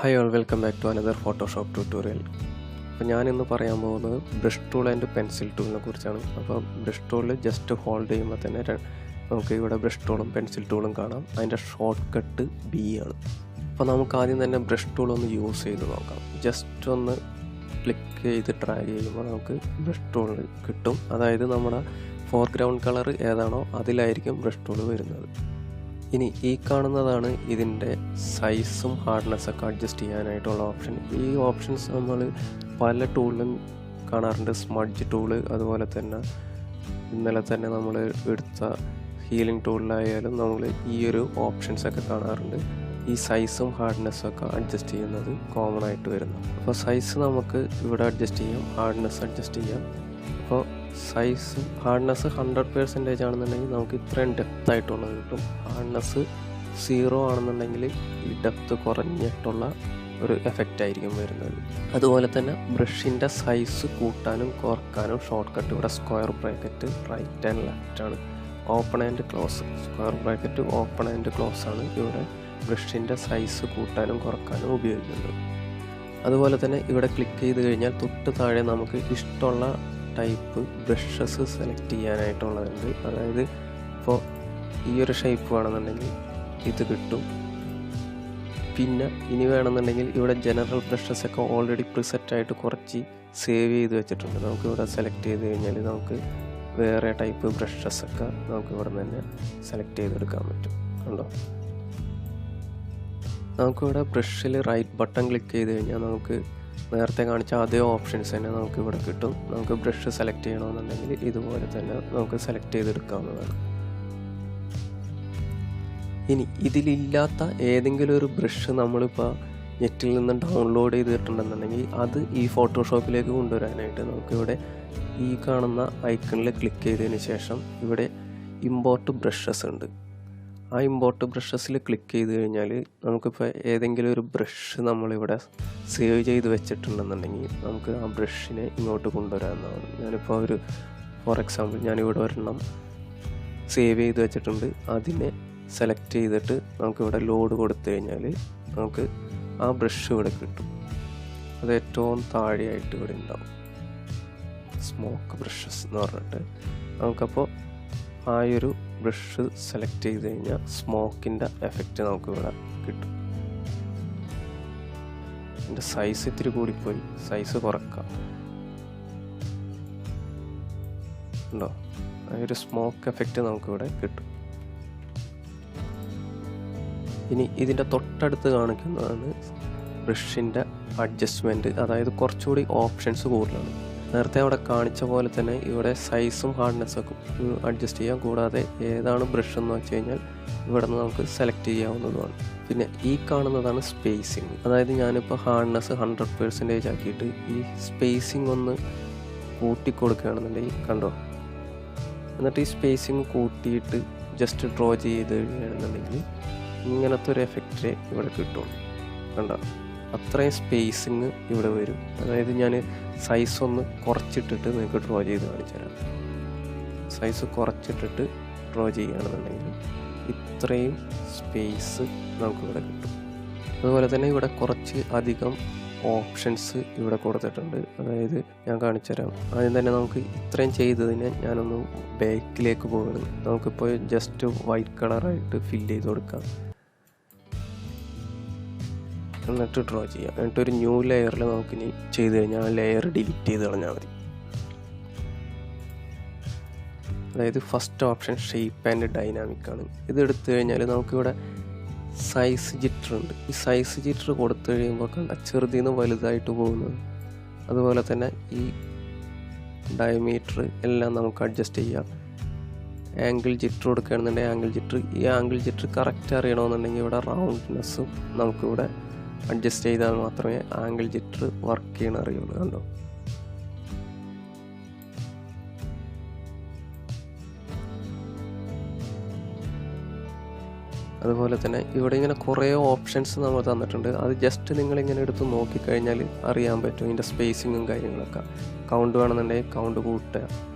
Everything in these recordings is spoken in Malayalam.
Hi all, welcome back to another Photoshop tutorial. അപ്പോൾ ഞാനിന്ന് പറയാൻ പോകുന്നത് ബ്രഷ് ടൂൾ ആൻഡ് പെൻസിൽ ടൂളിനെ കുറിച്ചാണ്. അപ്പോൾ ബ്രഷ് ടൂളിൽ ജസ്റ്റ് ഹോൾഡ് ചെയ്യുമ്പോൾ തന്നെ നമുക്ക് ഇവിടെ ബ്രഷ് ടൂളും പെൻസിൽ ടൂളും കാണാം. അതിൻ്റെ ഷോർട്ട് കട്ട് ബി ആണ്. അപ്പോൾ നമുക്ക് ആദ്യം തന്നെ ബ്രഷ് ടൂൾ ഒന്ന് യൂസ് ചെയ്ത് നോക്കാം. ജസ്റ്റ് ഒന്ന് ക്ലിക്ക് ചെയ്ത് ഡ്രാഗ് ചെയ്യുമ്പോൾ നമുക്ക് ബ്രഷ് ടൂൾ കിട്ടും. അതായത് നമ്മുടെ ഫോർഗ്രൗണ്ട് കളർ ഏതാണോ അതിലായിരിക്കും ബ്രഷ് ടൂൾ വരുന്നത്. ഇനി ഈ കാണുന്നതാണ് ഇതിൻ്റെ സൈസും ഹാർഡ്നെസ്സൊക്കെ അഡ്ജസ്റ്റ് ചെയ്യാനായിട്ടുള്ള ഓപ്ഷൻ. ഈ ഓപ്ഷൻസ് നമ്മൾ പല ടൂളിലും കാണാറുണ്ട്. സ്മഡ്ജ് ടൂള്, അതുപോലെ തന്നെ ഇന്നലെ തന്നെ നമ്മൾ എടുത്ത ഹീലിംഗ് ടൂളിലായാലും നമ്മൾ ഈ ഒരു ഓപ്ഷൻസൊക്കെ കാണാറുണ്ട്. ഈ സൈസും ഹാർഡ്നെസ്സൊക്കെ അഡ്ജസ്റ്റ് ചെയ്യുന്നത് കോമൺ ആയിട്ട് വരുന്നു. അപ്പോൾ സൈസ് നമുക്ക് ഇവിടെ അഡ്ജസ്റ്റ് ചെയ്യാം, ഹാർഡ്നെസ് അഡ്ജസ്റ്റ് ചെയ്യാം. അപ്പോൾ സൈസും ഹാർഡ്നെസ് 100% ആണെന്നുണ്ടെങ്കിൽ നമുക്ക് ഇത്രയും ഡെപ്ത് ആയിട്ടുള്ളത് കിട്ടും. ഹാർഡ്നെസ് 0 ആണെന്നുണ്ടെങ്കിൽ ഈ ഡെപ്ത് കുറഞ്ഞിട്ടുള്ള ഒരു എഫക്റ്റ് ആയിരിക്കും വരുന്നത്. അതുപോലെ തന്നെ ബ്രഷിൻ്റെ സൈസ് കൂട്ടാനും കുറക്കാനും ഷോർട്ട് കട്ട് ഇവിടെ square bracket right and left ആണ്. Open and close, square bracket open and close ആണ് ഇവിടെ ബ്രഷിൻ്റെ സൈസ് കൂട്ടാനും കുറക്കാനും ഉപയോഗിക്കുന്നത്. അതുപോലെ തന്നെ ഇവിടെ ക്ലിക്ക് ചെയ്ത് കഴിഞ്ഞാൽ തൊട്ട് താഴെ നമുക്ക് ഇഷ്ടമുള്ള ടൈപ്പ് ബ്രഷസ് സെലക്ട് ചെയ്യാനായിട്ടുള്ളതുണ്ട്. അതായത് ഇപ്പോൾ ഈ ഒരു ഷേപ്പ് വേണമെന്നുണ്ടെങ്കിൽ ഇത് കിട്ടും. പിന്നെ ഇനി വേണമെന്നുണ്ടെങ്കിൽ ഇവിടെ ജനറൽ ബ്രഷസ് ഒക്കെ ഓൾറെഡി പ്രിസെറ്റായിട്ട് കുറച്ച് സേവ് ചെയ്ത് വെച്ചിട്ടുണ്ട്. നമുക്ക് ഇവിടെ സെലക്ട് ചെയ്ത് കഴിഞ്ഞാൽ നമുക്ക് വേറെ ടൈപ്പ് ബ്രഷസ് ഒക്കെ നമുക്ക് ഇവിടെ തന്നെ സെലക്ട് ചെയ്തെടുക്കാൻ പറ്റും. കണ്ടോ, നമുക്കിവിടെ ബ്രഷിൽ റൈറ്റ് ബട്ടൺ ക്ലിക്ക് ചെയ്ത് കഴിഞ്ഞാൽ നമുക്ക് നേരത്തെ കാണിച്ച അതേ ഓപ്ഷൻസ് തന്നെ നമുക്ക് ഇവിടെ കിട്ടും. നമുക്ക് ബ്രഷ് സെലക്ട് ചെയ്യണമെന്നുണ്ടെങ്കിൽ ഇതുപോലെ തന്നെ നമുക്ക് സെലക്ട് ചെയ്തെടുക്കാവുന്നതാണ്. ഇനി ഇതിലില്ലാത്ത ഏതെങ്കിലും ഒരു ബ്രഷ് നമ്മളിപ്പോൾ നെറ്റിൽ നിന്ന് ഡൗൺലോഡ് ചെയ്തിട്ടുണ്ടെന്നുണ്ടെങ്കിൽ അത് ഈ ഫോട്ടോഷോപ്പിലേക്ക് കൊണ്ടുവരാനായിട്ട് നമുക്കിവിടെ ഈ കാണുന്ന ഐക്കണിൽ ക്ലിക്ക് ചെയ്തതിന് ശേഷം ഇവിടെ ഇമ്പോർട്ട് ബ്രഷസ് ഉണ്ട്. ആ ഇമ്പോർട്ട് ബ്രഷസിൽ ക്ലിക്ക് ചെയ്ത് കഴിഞ്ഞാൽ നമുക്കിപ്പോൾ ഏതെങ്കിലും ഒരു ബ്രഷ് നമ്മളിവിടെ സേവ് ചെയ്ത് വെച്ചിട്ടുണ്ടെന്നുണ്ടെങ്കിൽ നമുക്ക് ആ ബ്രഷിനെ ഇങ്ങോട്ട് കൊണ്ടുവരാവുന്നതാണ്. ഞാനിപ്പോൾ ഒരു ഫോർ എക്സാമ്പിൾ ഞാനിവിടെ ഒരെണ്ണം സേവ് ചെയ്ത് വെച്ചിട്ടുണ്ട്. അതിനെ സെലക്ട് ചെയ്തിട്ട് നമുക്കിവിടെ ലോഡ് കൊടുത്തു കഴിഞ്ഞാൽ നമുക്ക് ആ ബ്രഷ് ഇവിടെ കിട്ടും. അത് ഏറ്റവും താഴെയായിട്ട് ഇവിടെ ഉണ്ടാവും, സ്മോക്ക് ബ്രഷസ് എന്ന് പറഞ്ഞിട്ട്. നമുക്കപ്പോൾ ആ ഒരു ബ്രഷ് സെലക്ട് ചെയ്ത് കഴിഞ്ഞാൽ സ്മോക്കിൻ്റെ എഫക്റ്റ് നമുക്കിവിടെ കിട്ടും. എൻ്റെ സൈസ് ഇത്തിരി കൂടിപ്പോയി, സൈസ് കുറക്കാം. ഉണ്ടോ, ആ ഒരു സ്മോക്ക് എഫക്റ്റ് നമുക്കിവിടെ കിട്ടും. ഇനി ഇതിൻ്റെ തൊട്ടടുത്ത് കാണിക്കുന്നതാണ് ബ്രഷിൻ്റെ അഡ്ജസ്റ്റ്മെൻറ്റ്. അതായത് കുറച്ചുകൂടി ഓപ്ഷൻസ് കൂടുതലാണ്. നേരത്തെ അവിടെ കാണിച്ച പോലെ തന്നെ ഇവിടെ സൈസും ഹാർഡ്നെസ്സൊക്കെ അഡ്ജസ്റ്റ് ചെയ്യാം. കൂടാതെ ഏതാണ് ബ്രഷ് എന്ന് വെച്ച് കഴിഞ്ഞാൽ ഇവിടെ നിന്ന് നമുക്ക് സെലക്ട് ചെയ്യാവുന്നതുമാണ്. പിന്നെ ഈ കാണുന്നതാണ് സ്പേസിങ്. അതായത് ഞാനിപ്പോൾ ഹാർഡ്നെസ് 100% ആക്കിയിട്ട് ഈ സ്പേസിങ് ഒന്ന് കൂട്ടിക്കൊടുക്കുകയാണെന്നുണ്ടെങ്കിൽ കണ്ടോ, എന്നിട്ട് ഈ സ്പേസിങ് കൂട്ടിയിട്ട് ജസ്റ്റ് ഡ്രോ ചെയ്ത് കഴിയുകയാണെന്നുണ്ടെങ്കിൽ ഇങ്ങനത്തെ ഒരു എഫക്റ്റ് ഇവിടെ കിട്ടും. കണ്ടോ, അത്രയും സ്പേസിങ് ഇവിടെ വരും. അതായത് ഞാൻ സൈസ് ഒന്ന് കുറച്ചിട്ടിട്ട് നിങ്ങൾക്ക് ഡ്രോ ചെയ്ത് കാണിച്ചു തരാം. സൈസ് കുറച്ചിട്ടിട്ട് ഡ്രോ ചെയ്യുകയാണെന്നുണ്ടെങ്കിൽ ഇത്രയും സ്പേസ് നമുക്കിവിടെ കിട്ടും. അതുപോലെ തന്നെ ഇവിടെ കുറച്ച് അധികം ഓപ്ഷൻസ് ഇവിടെ കൊടുത്തിട്ടുണ്ട്. അതായത് ഞാൻ കാണിച്ചു തരാം. ആദ്യം തന്നെ നമുക്ക് ഇത്രയും ചെയ്തതിന് ഞാനൊന്ന് ബാക്കിലേക്ക് പോകണം. നമുക്കിപ്പോൾ ജസ്റ്റ് വൈറ്റ് കളറായിട്ട് ഫില്ല് ചെയ്ത് കൊടുക്കാം, എന്നിട്ട് ഡ്രോ ചെയ്യാം. എന്നിട്ടൊരു ന്യൂ ലെയറിൽ നമുക്കിനി ചെയ്ത് കഴിഞ്ഞാൽ ആ ലെയർ ഡിലീറ്റ് ചെയ്ത് കളഞ്ഞാൽ മതി. അതായത് first option shape and dynamic ആണ്. ഇത് എടുത്തു കഴിഞ്ഞാൽ നമുക്കിവിടെ സൈസ് ജിറ്റർ ഉണ്ട്. ഈ സൈസ് ജിറ്റർ കൊടുത്തു കഴിയുമ്പോൾ കണ്ട ചെറുതിൽ നിന്ന് വലുതായിട്ട് പോകുന്നത്. അതുപോലെ തന്നെ ഈ ഡയമീറ്റർ എല്ലാം നമുക്ക് അഡ്ജസ്റ്റ് ചെയ്യാം. ആംഗിൾ ജിറ്റർ കൊടുക്കുകയാണെന്നുണ്ടെങ്കിൽ ആംഗിൾ ജിറ്റർ, ഈ ആംഗിൾ ജിറ്റർ കറക്റ്റ് അറിയണമെന്നുണ്ടെങ്കിൽ ഇവിടെ റൗണ്ട്നെസ്സും നമുക്കിവിടെ അഡ്ജസ്റ്റ് ചെയ്താൽ മാത്രമേ ആംഗിൾ ജിറ്റർ വർക്ക് ചെയ്യണ അറിയുള്ളൂ. കണ്ടോ, അതുപോലെ തന്നെ ഇവിടെ ഇങ്ങനെ കുറേ ഓപ്ഷൻസ് നമ്മൾ തന്നിട്ടുണ്ട്. അത് ജസ്റ്റ് നിങ്ങളിങ്ങനെ എടുത്ത് നോക്കിക്കഴിഞ്ഞാൽ അറിയാൻ പറ്റും ഇതിൻ്റെ സ്പേസിങ്ങും കാര്യങ്ങളൊക്കെ. കൗണ്ട് വേണമെന്നുണ്ടെങ്കിൽ കൗണ്ട് കൂട്ടുക,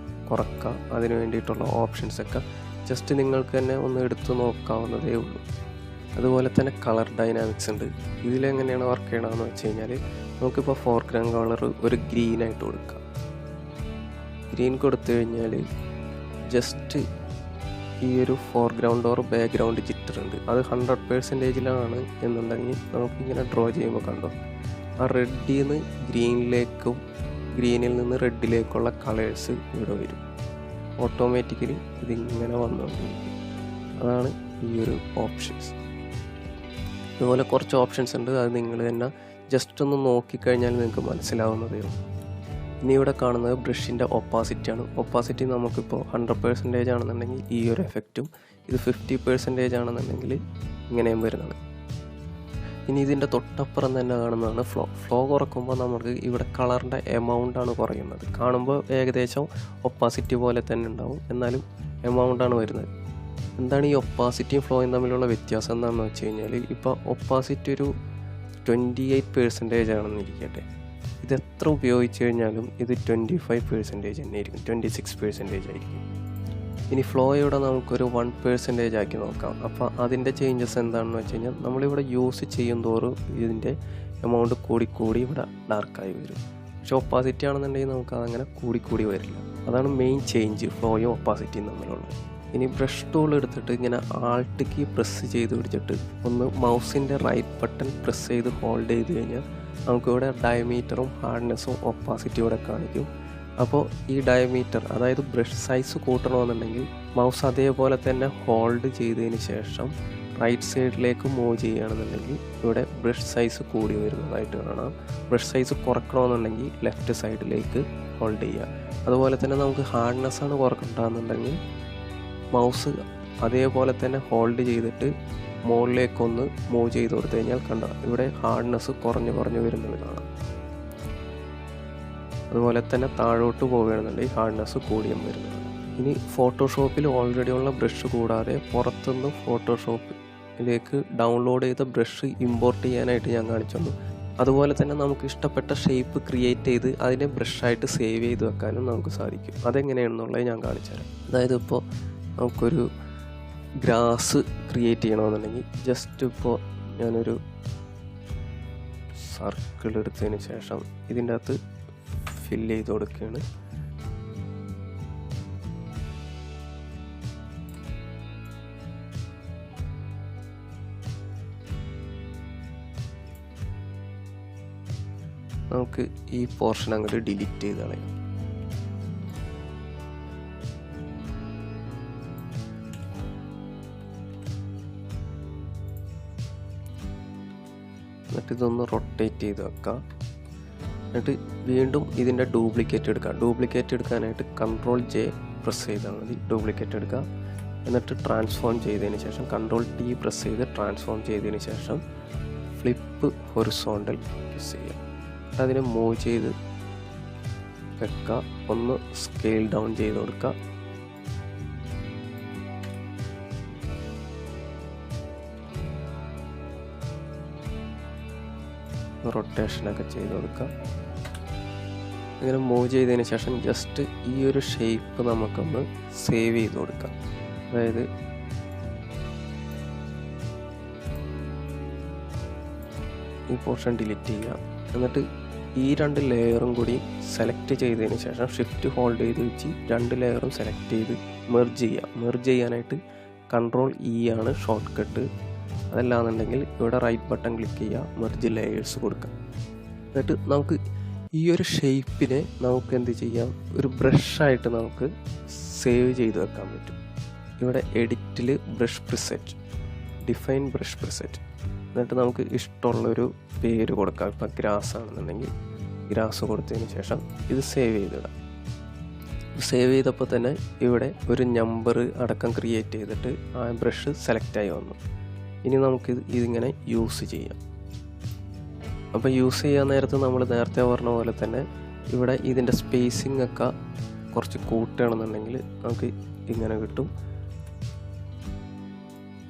കുറക്കുക, അതിന് വേണ്ടിയിട്ടുള്ള ഓപ്ഷൻസൊക്കെ ജസ്റ്റ് നിങ്ങൾക്ക് തന്നെ ഒന്ന് എടുത്ത് നോക്കാവുന്നതേ ഉള്ളൂ. അതുപോലെ തന്നെ കളർ ഡൈനാമിക്സ് ഉണ്ട്. ഇതിലെങ്ങനെയാണ് വർക്ക് ചെയ്യണമെന്ന് വെച്ച് കഴിഞ്ഞാൽ നമുക്കിപ്പോൾ ഫോർഗ്രൗണ്ട് കളർ ഒരു ഗ്രീനായിട്ട് കൊടുക്കാം. ഗ്രീൻ കൊടുത്തു കഴിഞ്ഞാൽ ജസ്റ്റ് ഈ ഒരു ഫോർഗ്രൗണ്ട് ഓർ ബാക്ക്ഗ്രൗണ്ട് ജിറ്റർ ഉണ്ട്, അത് 100%-ലാണ് എന്നുണ്ടെങ്കിൽ നമുക്കിങ്ങനെ ഡ്രോ ചെയ്യുമ്പോൾ കണ്ടോ ആ റെഡിൽ നിന്ന് ഗ്രീനിലേക്കും ഗ്രീനിൽ നിന്ന് റെഡിലേക്കുള്ള കളേഴ്സ് ഇവിടെ വരും. ഓട്ടോമാറ്റിക്കലി ഇതിങ്ങനെ വന്നുകൊണ്ടിരിക്കും. അതാണ് ഈ ഒരു ഓപ്ഷൻസ്. അതുപോലെ കുറച്ച് ഓപ്ഷൻസ് ഉണ്ട്, അത് നിങ്ങൾ തന്നെ ജസ്റ്റ് ഒന്ന് നോക്കിക്കഴിഞ്ഞാൽ നിങ്ങൾക്ക് മനസ്സിലാവുന്നതേ ഉള്ളൂ. ഇനി ഇവിടെ കാണുന്നത് ബ്രഷിൻ്റെ ഒപ്പാസിറ്റിയാണ്. ഒപ്പാസിറ്റി നമുക്കിപ്പോൾ 100% ആണെന്നുണ്ടെങ്കിൽ ഈ ഒരു എഫക്റ്റും, ഇത് 50% ആണെന്നുണ്ടെങ്കിൽ ഇങ്ങനെയും വരുന്നതാണ്. ഇനി ഇതിൻ്റെ തൊട്ടപ്പുറം തന്നെ കാണുന്നതാണ് ഫ്ലോ കുറക്കുമ്പോൾ നമുക്ക് ഇവിടെ കളറിൻ്റെ എമൗണ്ടാണ് കുറയുന്നത്. കാണുമ്പോൾ ഏകദേശം ഒപ്പാസിറ്റി പോലെ തന്നെ ഉണ്ടാവും, എന്നാലും എമൗണ്ടാണ് വരുന്നത്. എന്താണ് ഈ ഒപ്പാസിറ്റിയും ഫ്ലോയും തമ്മിലുള്ള വ്യത്യാസം എന്താണെന്ന് വെച്ച് കഴിഞ്ഞാൽ, ഇപ്പോൾ ഒപ്പാസിറ്റി ഒരു 28% ആണെന്നിരിക്കട്ടെ, ഇത് എത്ര ഉപയോഗിച്ച് കഴിഞ്ഞാലും ഇത് 25% തന്നെ ആയിരിക്കും, 26% ആയിരിക്കും. ഇനി ഫ്ലോയുടെ നമുക്കൊരു 1% ആക്കി നോക്കാം. അപ്പോൾ അതിൻ്റെ ചേഞ്ചസ് എന്താണെന്ന് വെച്ച് കഴിഞ്ഞാൽ നമ്മളിവിടെ യൂസ് ചെയ്യും തോറും ഇതിൻ്റെ എമൗണ്ട് കൂടി ഇവിടെ ഡാർക്കായി വരും. പക്ഷേ ഒപ്പാസിറ്റി ആണെന്നുണ്ടെങ്കിൽ നമുക്ക് അതങ്ങനെ കൂടി വരില്ല. അതാണ് മെയിൻ ചേഞ്ച് ഫ്ലോയും ഒപ്പാസിറ്റിയും തമ്മിലുള്ളത്. ഇനി ബ്രഷ് ടൂൾ എടുത്തിട്ട് ഇങ്ങനെ ആൾട്ട് കീ പ്രസ് ചെയ്ത് പിടിച്ചിട്ട് ഒന്ന് മൗസിൻ്റെ റൈറ്റ് ബട്ടൺ പ്രസ് ചെയ്ത് ഹോൾഡ് ചെയ്ത് കഴിഞ്ഞാൽ നമുക്കിവിടെ ഡയമീറ്ററും ഹാർഡ്നെസ്സും ഒപ്പാസിറ്റി ഇവിടെ കാണിക്കും. അപ്പോൾ ഈ ഡയമീറ്റർ, അതായത് ബ്രഷ് സൈസ് കൂട്ടണമെന്നുണ്ടെങ്കിൽ മൗസ് അതേപോലെ തന്നെ ഹോൾഡ് ചെയ്തതിന് ശേഷം റൈറ്റ് സൈഡിലേക്ക് മൂവ് ചെയ്യുകയാണെന്നുണ്ടെങ്കിൽ ഇവിടെ ബ്രഷ് സൈസ് കൂടി വരുന്നതായിട്ട് കാണാം. ബ്രഷ് സൈസ് കുറക്കണമെന്നുണ്ടെങ്കിൽ ലെഫ്റ്റ് സൈഡിലേക്ക് ഹോൾഡ് ചെയ്യുക. അതുപോലെ തന്നെ നമുക്ക് ഹാർഡ്നെസ്സാണ് കുറക്കണ്ടെന്നുണ്ടെങ്കിൽ മൗസ് അതേപോലെ തന്നെ ഹോൾഡ് ചെയ്തിട്ട് മുകളിലേക്കൊന്ന് മൂവ് ചെയ്ത് കൊടുത്തു കഴിഞ്ഞാൽ കണ്ടോ ഇവിടെ ഹാർഡ്നെസ് കുറഞ്ഞു വരുന്നത് കാണാം. അതുപോലെ തന്നെ താഴോട്ട് പോവുകയാണെന്നുണ്ടെങ്കിൽ ഹാർഡ്നെസ് കൂടിയും വരുന്നത്. ഇനി ഫോട്ടോഷോപ്പിൽ ഓൾറെഡി ഉള്ള ബ്രഷ് കൂടാതെ പുറത്തുനിന്ന് ഫോട്ടോഷോപ്പിലേക്ക് ഡൗൺലോഡ് ചെയ്ത ബ്രഷ് ഇമ്പോർട്ട് ചെയ്യാനായിട്ട് ഞാൻ കാണിച്ചു തന്നു. അതുപോലെ തന്നെ നമുക്ക് ഇഷ്ടപ്പെട്ട ഷേപ്പ് ക്രിയേറ്റ് ചെയ്ത് അതിനെ ബ്രഷായിട്ട് സേവ് ചെയ്ത് വെക്കാനും നമുക്ക് സാധിക്കും. അതെങ്ങനെയാണെന്നുള്ളത് ഞാൻ കാണിച്ചു തരാം. അതായത് ഇപ്പോൾ നമുക്കൊരു ഗ്രാസ് ക്രിയേറ്റ് ചെയ്യണമെന്നുണ്ടെങ്കിൽ ജസ്റ്റ് ഇപ്പോൾ ഞാനൊരു സർക്കിൾ എടുത്തതിന് ശേഷം ഇതിൻ്റെ അകത്ത് ഫില്ല് ചെയ്ത് കൊടുക്കുകയാണ്. നമുക്ക് ഈ പോർഷൻ അങ്ങോട്ട് ഡിലീറ്റ് ചെയ്ത് കളയാം. എന്നിട്ട് ഇതൊന്ന് റൊട്ടേറ്റ് ചെയ്ത് വെക്കാം. എന്നിട്ട് വീണ്ടും ഇതിൻ്റെ ഡ്യൂപ്ലിക്കേറ്റ് എടുക്കാം. ഡ്യൂപ്ലിക്കേറ്റ് എടുക്കാനായിട്ട് Ctrl+J പ്രസ് ചെയ്താൽ മതി, ഡ്യൂപ്ലിക്കേറ്റ് എടുക്കുക. എന്നിട്ട് ട്രാൻസ്ഫോം ചെയ്തതിന് ശേഷം Ctrl+T പ്രസ് ചെയ്ത് ട്രാൻസ്ഫോം ചെയ്തതിന് ശേഷം ഫ്ലിപ്പ് ഹൊറിസോണ്ടൽ പ്രസ് ചെയ്യുക. അതിനെ മൂവ് ചെയ്ത് വെക്കുക. ഒന്ന് സ്കെയിൽ ഡൗൺ ചെയ്ത് കൊടുക്കുക. റൊട്ടേഷനൊക്കെ ചെയ്ത് കൊടുക്കുക. ഇങ്ങനെ മൂവ് ചെയ്തതിന് ശേഷം ജസ്റ്റ് ഈ ഒരു ഷേപ്പ് നമുക്കൊന്ന് സേവ് ചെയ്ത് കൊടുക്കാം. അതായത് ഈ പോർഷൻ ഡിലീറ്റ് ചെയ്യുക. എന്നിട്ട് ഈ 2 ലെയറും കൂടി സെലക്ട് ചെയ്തതിന് ശേഷം ഷിഫ്റ്റ് ഹോൾഡ് ചെയ്ത് വെച്ച് 2 ലെയറും സെലക്ട് ചെയ്ത് മെർജ് ചെയ്യുക. മെർജ് ചെയ്യാനായിട്ട് Ctrl+E ആണ് ഷോർട്ട് കട്ട്. അതല്ലാന്നുണ്ടെങ്കിൽ ഇവിടെ റൈറ്റ് ബട്ടൺ ക്ലിക്ക് ചെയ്യുക, മെർജ് ലെയേഴ്സ് കൊടുക്കുക. എന്നിട്ട് നമുക്ക് ഈ ഒരു ഷേപ്പിനെ നമുക്ക് എന്ത് ചെയ്യാം, ഒരു ബ്രഷായിട്ട് നമുക്ക് സേവ് ചെയ്ത് വെക്കാൻ പറ്റും. ഇവിടെ എഡിറ്റിൽ brush preset, define brush preset. എന്നിട്ട് നമുക്ക് ഇഷ്ടമുള്ളൊരു പേര് കൊടുക്കാം. ഇപ്പം ഗ്രാസ് ആണെന്നുണ്ടെങ്കിൽ ഗ്രാസ് കൊടുത്തതിന് ശേഷം ഇത് സേവ് ചെയ്തിടാം. സേവ് ചെയ്തപ്പോൾ തന്നെ ഇവിടെ ഒരു നമ്പർ അടക്കം ക്രിയേറ്റ് ചെയ്തിട്ട് ആ ബ്രഷ് സെലക്റ്റായി വന്നു. ഇനി നമുക്ക് ഇതിങ്ങനെ യൂസ് ചെയ്യാം. അപ്പോൾ യൂസ് ചെയ്യാൻ നേരത്ത് നമ്മൾ നേരത്തെ പറഞ്ഞ പോലെ തന്നെ ഇവിടെ ഇതിൻ്റെ സ്പേസിംഗ് ഒക്കെ കുറച്ച് കൂട്ടുകയാണെന്നുണ്ടെങ്കിൽ നമുക്ക് ഇങ്ങനെ കിട്ടും.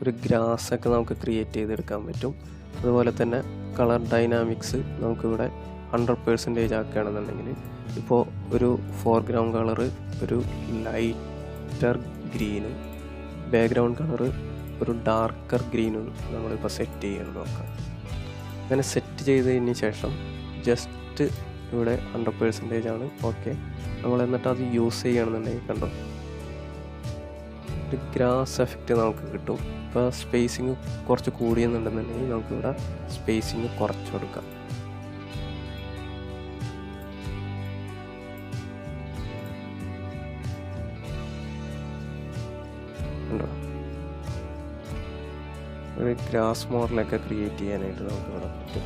ഒരു ഗ്രാസൊക്കെ നമുക്ക് ക്രിയേറ്റ് ചെയ്തെടുക്കാൻ പറ്റും. അതുപോലെ തന്നെ കളർ ഡൈനാമിക്സ് നമുക്കിവിടെ 100% ആക്കുകയാണെന്നുണ്ടെങ്കിൽ ഇപ്പോൾ ഒരു ഫോർഗ്രൗണ്ട് കളറ് ഒരു ലൈറ്റർ ഗ്രീനും ബാക്ക്ഗ്രൗണ്ട് കളറ് ഒരു ഡാർക്കർ ഗ്രീനും നമ്മളിപ്പോൾ സെറ്റ് ചെയ്യാൻ നോക്കാം. അങ്ങനെ സെറ്റ് ചെയ്തതിന് ശേഷം ജസ്റ്റ് ഇവിടെ 100% ആണ്. ഓക്കെ, നമ്മൾ എന്നിട്ട് അത് യൂസ് ചെയ്യണമെന്നുണ്ടെങ്കിൽ കണ്ടോ ഒരു ഗ്രാസ് എഫക്റ്റ് നമുക്ക് കിട്ടും. ഇപ്പോൾ സ്പേസിങ് കുറച്ച് കൂടിയെന്നുണ്ടെന്നുണ്ടെങ്കിൽ നമുക്കിവിടെ സ്പേസിങ് കുറച്ച് കൊടുക്കാം. കണ്ടോ, ഒരു ഗ്രാസ് മോഡലൊക്കെ ക്രിയേറ്റ് ചെയ്യാനായിട്ട് നമുക്ക് ഇവിടെ പറ്റും.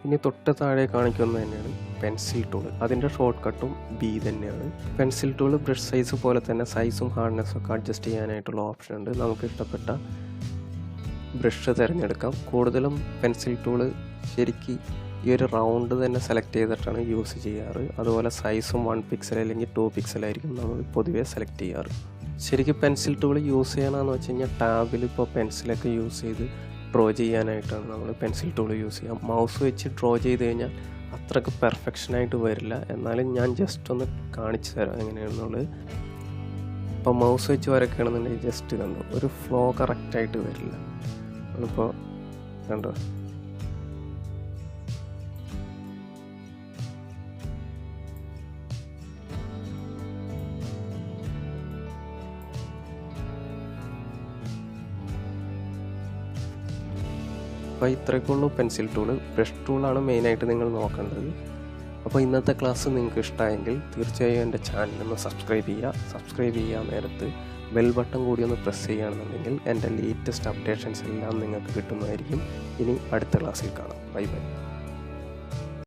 ഇനി തൊട്ട് താഴെ കാണിക്കുന്നത് തന്നെയാണ് പെൻസിൽ ടൂൾ. അതിൻ്റെ ഷോർട്ട് കട്ടും ബി തന്നെയാണ്. പെൻസിൽ ടൂൾ ബ്രഷ് സൈസ് പോലെ തന്നെ സൈസും ഹാർഡ്നെസ്സും ഒക്കെ അഡ്ജസ്റ്റ് ചെയ്യാനായിട്ടുള്ള ഓപ്ഷൻ ഉണ്ട്. നമുക്ക് ഇഷ്ടപ്പെട്ട ബ്രഷ് തിരഞ്ഞെടുക്കാം. കൂടുതലും പെൻസിൽ ടൂൾ ശരിക്ക് ഈ ഒരു റൗണ്ട് തന്നെ സെലക്ട് ചെയ്തിട്ടാണ് യൂസ് ചെയ്യാറ്. അതുപോലെ സൈസും 1 പിക്സൽ അല്ലെങ്കിൽ 2 പിക്സലായിരിക്കും നമ്മൾ പൊതുവേ സെലക്ട് ചെയ്യാറ്. ശരിക്കും പെൻസിൽ ടൂൾ യൂസ് ചെയ്യണമെന്ന് വെച്ച് കഴിഞ്ഞാൽ ടാബിൽ ഇപ്പോൾ പെൻസിലൊക്കെ യൂസ് ചെയ്ത് ഡ്രോ ചെയ്യാനായിട്ടാണ് നമ്മൾ പെൻസിൽ ടൂൾ യൂസ് ചെയ്യുക. മൗസ് വെച്ച് ഡ്രോ ചെയ്ത് കഴിഞ്ഞാൽ അത്രയ്ക്ക് പെർഫെക്ഷനായിട്ട് വരില്ല. എന്നാലും ഞാൻ ജസ്റ്റ് ഒന്ന് കാണിച്ചു തരാം എങ്ങനെയാണെന്നുള്ളത്. ഇപ്പോൾ മൗസ് വെച്ച് വരയ്ക്കുകയാണെന്നുണ്ടെങ്കിൽ ജസ്റ്റ് കണ്ടു ഒരു ഫ്ലോ കറക്റ്റായിട്ട് വരില്ല. നമ്മളിപ്പോൾ കണ്ടോ അപ്പോൾ ഇത്രയൊക്കെയുള്ളൂ പെൻസിൽ ടൂള്. ബ്രഷ് ടൂളാണ് മെയിനായിട്ട് നിങ്ങൾ നോക്കേണ്ടത്. അപ്പോൾ ഇന്നത്തെ ക്ലാസ് നിങ്ങൾക്ക് ഇഷ്ടമായെങ്കിൽ തീർച്ചയായും എൻ്റെ ചാനലൊന്ന് സബ്സ്ക്രൈബ് ചെയ്യുക. നേരത്ത് ബെൽ ബട്ടൺ കൂടി ഒന്ന് പ്രസ് ചെയ്യുകയാണെന്നുണ്ടെങ്കിൽ എൻ്റെ ലേറ്റസ്റ്റ് അപ്ഡേഷൻസ് എല്ലാം നിങ്ങൾക്ക് കിട്ടുന്നതായിരിക്കും. ഇനി അടുത്ത ക്ലാസ്സിൽ കാണാം. Bye bye.